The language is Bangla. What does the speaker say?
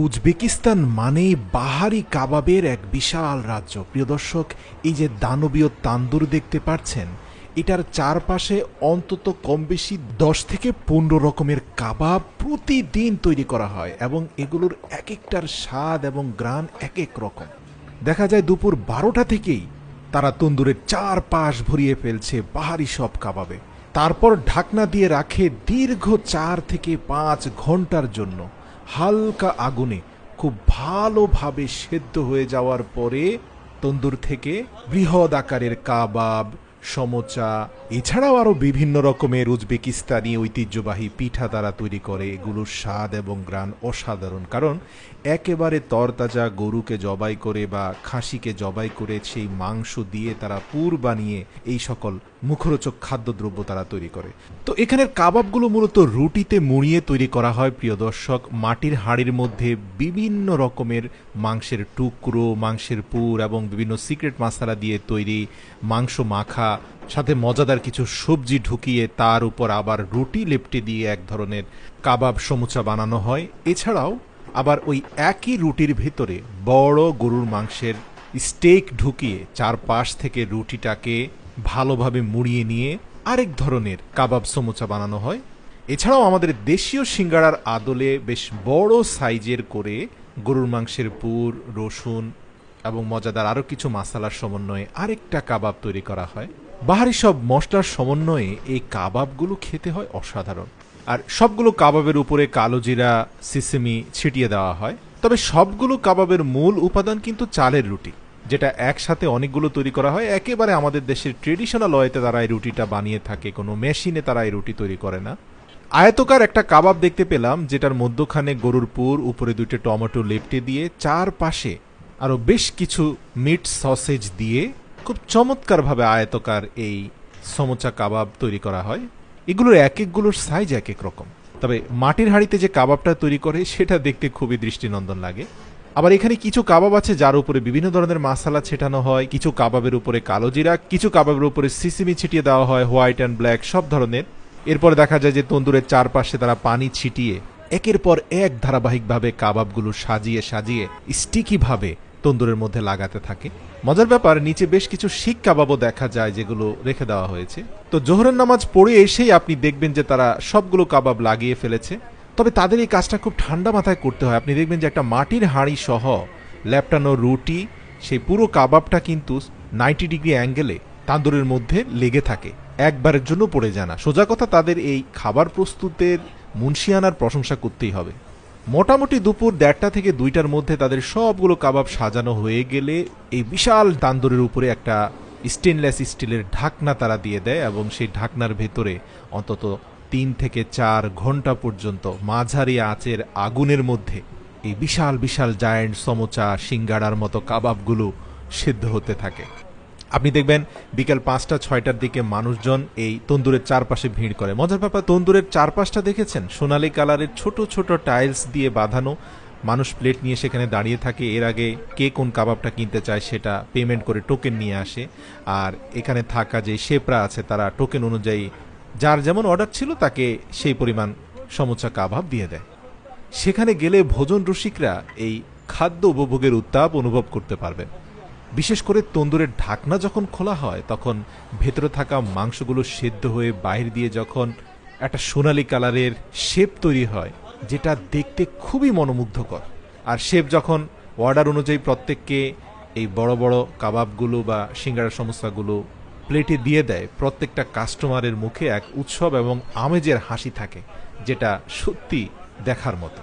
উজবেকিস্তান মানেই বাহারি কাবাবের এক বিশাল রাজ্য। প্রিয় দর্শক, এই যে দানবীয় তান্দুর দেখতে পাচ্ছেন, এটার চারপাশে অন্তত কম বেশি 10 থেকে 15 রকমের কাবাব প্রতিদিন তৈরি করা হয় এবং এগুলোর এক একটার স্বাদ এবং গ্রান এক এক রকম। দেখা যায় দুপুর 12টা থেকেই তারা তন্দুরের চারপাশ ভরিয়ে ফেলছে বাহারি সব কাবাবে। তারপর ঢাকনা দিয়ে রাখে দীর্ঘ 4 থেকে 5 ঘন্টার জন্য হালকা আগুনে খুব ভালোভাবে সেদ্ধ হয়ে যাওয়ার পরে তন্দুর থেকে বৃহৎ আকারের কাবাব, সমোচা, এছাড়াও আরো বিভিন্ন রকমের উজবেকিস্তানি ঐতিহ্যবাহী পিঠা তারা তৈরি করে। এগুলোর স্বাদ এবং গ্রান অসাধারণ, কারণ একেবারে তরতাজা গরুকে জবাই করে বা খাসিকে জবাই করে সেই মাংস দিয়ে তারা পুর বানিয়ে এই সকল মুখরোচক খাদ্যদ্রব্য তারা তৈরি করে। তো এখানের কাবাবগুলো মূলত রুটিতে মুড়িয়ে তৈরি করা হয়। প্রিয় দর্শক, মাটির হাঁড়ির মধ্যে বিভিন্ন রকমের মাংসের টুকরো, মাংসের পুর এবং বিভিন্ন সিক্রেট মশলা দিয়ে তৈরি মাংস মাখা, সাথে মজাদার কিছু সবজি ঢুকিয়ে তার উপর আবার রুটি লেপটে দিয়ে এক ধরনের কাবাব সমুচা বানানো হয়। এছাড়াও আবার ওই একই রুটির ভেতরে বড় গরুর মাংসের স্টেক ঢুকিয়ে চারপাশ থেকে রুটিটাকে ভালোভাবে মুড়িয়ে নিয়ে আরেক ধরনের কাবাব সমুচা বানানো হয়। এছাড়াও আমাদের দেশীয় সিঙ্গাড়ার আদলে বেশ বড় সাইজের করে গরুর মাংসের পুর, রসুন এবং মজাদার আরও কিছু মশলার সমন্বয়ে আরেকটা কাবাব তৈরি করা হয়। বাহারি সব মশলার সমন্বয়ে এই কাবাবগুলো খেতে হয় অসাধারণ। আর সবগুলো কাবাবের উপরে কালো জিরা, সিসেমি ছিটিয়ে দেওয়া হয়। তবে সবগুলো কাবাবের মূল উপাদান কিন্তু চালের রুটি, যেটা একসাথে অনেকগুলো তৈরি করা হয়। একেবারে আমাদের দেশের ট্রেডিশনাল ওয়েতে তারা এই রুটিটা বানিয়ে থাকে, কোনো মেশিনে তারা এই রুটি তৈরি করে না। আয়তকার একটা কাবাব দেখতে পেলাম, যেটার মধ্যখানে গরুর পুর, উপরে 2টে টমেটো লেপটে দিয়ে চারপাশে আরও বেশ কিছু মিট সসেজ দিয়ে খুব চমৎকারভাবে আয়তকার এই সমোচা কাবাব তৈরি করা হয়। এগুলোর এক একগুলোর সাইজ এক এক রকম। তবে মাটির হাঁড়িতে যে কাবাবটা তৈরি করে সেটা দেখতে খুবই দৃষ্টিনন্দন লাগে। আবার এখানে কিছু কাবাব আছে যার উপরে বিভিন্ন ধরনের মশলা ছেটানো হয়, কিছু কাবাবের উপরে কালো জিরা, কিছু কাবাবের উপরে সিসিমি ছিটিয়ে দেওয়া হয়, হোয়াইট অ্যান্ড ব্ল্যাক সব ধরনের। এরপরে দেখা যায় যে তন্দুরের চারপাশে তারা পানি ছিটিয়ে একের পর এক ধারাবাহিকভাবে কাবাবগুলো সাজিয়ে সাজিয়ে স্টিকিভাবে তন্দুরের মধ্যে লাগাতে থাকে। মজার ব্যাপার, নিচে বেশ কিছু শিক কাবাবও দেখা যায় যেগুলো রেখে দেওয়া হয়েছে। তো জোহরের নামাজ পড়ে এসেই আপনি দেখবেন যে তারা সবগুলো কাবাব লাগিয়ে ফেলেছে। তবে তাদের এই কাজটা খুব ঠান্ডা মাথায় করতে হয়। আপনি দেখবেন যে একটা মাটির হাঁড়ি সহ ল্যাপটানো রুটি, সেই পুরো কাবাবটা কিন্তু 90 ডিগ্রি অ্যাঙ্গেলে তান্দুরের মধ্যে লেগে থাকে, একবারের জন্য পড়ে যায় না। সোজা কথা, তাদের এই খাবার প্রস্তুতের মুন্সিয়ানার প্রশংসা করতেই হবে। মোটামুটি দুপুর 1:30 থেকে 2টার মধ্যে তাদের সবগুলো কাবাব সাজানো হয়ে গেলে এই বিশাল তান্দুরের উপরে একটা স্টেনলেস স্টিলের ঢাকনা তারা দিয়ে দেয় এবং সেই ঢাকনার ভেতরে অন্তত 3 থেকে 4 ঘন্টা পর্যন্ত মাঝারি আঁচের আগুনের মধ্যে এই বিশাল বিশাল জায়ান্ট সমোচা, সিঙ্গাড়ার মতো কাবাবগুলো সিদ্ধ হতে থাকে। আপনি দেখবেন বিকেল 5টা-6টার দিকে মানুষজন এই তন্দুরের চারপাশে ভিড় করে। মজার ব্যাপার, তন্দুরের চারপাশটা দেখেছেন সোনালী কালারের ছোট ছোট টাইলস দিয়ে বাঁধানো। মানুষ প্লেট নিয়ে সেখানে দাঁড়িয়ে থাকে। এর আগে কে কোন কাবাবটা কিনতে চায় সেটা পেমেন্ট করে টোকেন নিয়ে আসে। আর এখানে থাকা যে শেফরা আছে তারা টোকেন অনুযায়ী যার যেমন অর্ডার ছিল তাকে সেই পরিমাণ সমোচা কাবাব দিয়ে দেয়। সেখানে গেলে ভোজন রসিকরা এই খাদ্য উপভোগের উত্তাপ অনুভব করতে পারবেন। বিশেষ করে তন্দুরের ঢাকনা যখন খোলা হয় তখন ভেতরে থাকা মাংসগুলো সেদ্ধ হয়ে বাইরে দিয়ে যখন একটা সোনালী কালারের শেপ তৈরি হয়, যেটা দেখতে খুবই মনোমুগ্ধকর। আর শেফ যখন অর্ডার অনুযায়ী প্রত্যেককে এই বড় বড় কাবাবগুলো বা সিঙ্গারা সমোসাগুলো প্লেটে দিয়ে দেয়, প্রত্যেকটা কাস্টমারের মুখে এক উৎসব এবং আমেজের হাসি থাকে, যেটা সত্যি দেখার মতো।